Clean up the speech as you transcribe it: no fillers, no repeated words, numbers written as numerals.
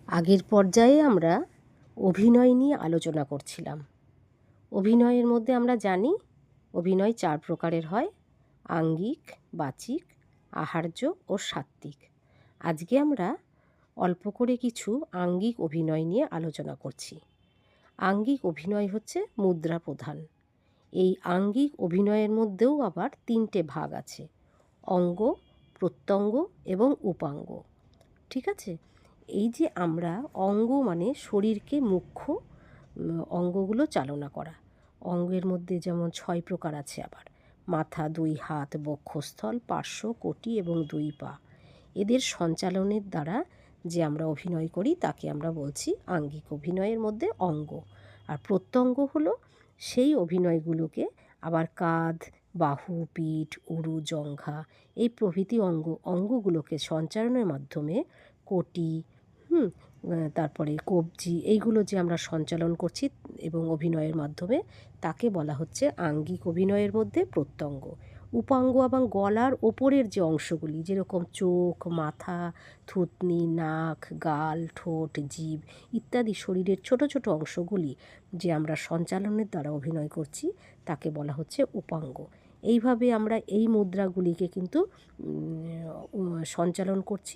আগের পর্যায়ে আমরা অভিনয় নিয়ে আলোচনা করছিলাম। অভিনয়ের মধ্যে আমরা জানি অভিনয় 4 প্রকারের হয়: আঙ্গিক, বাচিক, আহার্য ও সাত্ত্বিক। আজকে আমরা অল্প করে কিছু আঙ্গিক অভিনয় নিয়ে আলোচনা করছি। আঙ্গিক অভিনয় হচ্ছে মুদ্রা প্রধান। এই আঙ্গিক অভিনয়ের মধ্যেও আবার 3টে ভাগ আছে: অঙ্গ, প্রত্যঙ্গ এবং উপাঙ্গ। ঠিক আছে? এই যে আমরা অঙ্গ মানে শরীরকে মুখ্য অঙ্গগুলো চালনা করা। অঙ্গের মধ্যে যেমন 6 প্রকার আছে আবার: মাথা, 2 হাত, বক্ষস্থল, পার্শ্ব, কটি এবং 2 পা। এদের সঞ্চালনের দ্বারা যে আমরা অভিনয় করি তাকে আমরা বলছি আঙ্গিক অভিনয়ের মধ্যে অঙ্গ। আর প্রত্যঙ্গ হলো সেই অভিনয়গুলোকে আবার কাঁধ, বাহু, পিঠ, উরু, জঙ্ঘা এই প্রভৃতি অঙ্গগুলোকে সঞ্চালনের মাধ্যমে কটি, তারপরে কবজি, এইগুলো যে আমরা সঞ্চালন করছি এবং অভিনয়ের মাধ্যমে তাকে বলা হচ্ছে আঙ্গিক অভিনয়ের মধ্যে প্রত্যঙ্গ। উপাঙ্গ এবং গলার ওপরের যে অংশগুলি, যেরকম চোখ, মাথা, থুতনি, নাক, গাল, ঠোঁট, জিভ ইত্যাদি শরীরের ছোট ছোট অংশগুলি যে আমরা সঞ্চালনের দ্বারা অভিনয় করছি তাকে বলা হচ্ছে উপাঙ্গ। এইভাবে আমরা এই মুদ্রাগুলিকে কিন্তু সঞ্চালন করছি।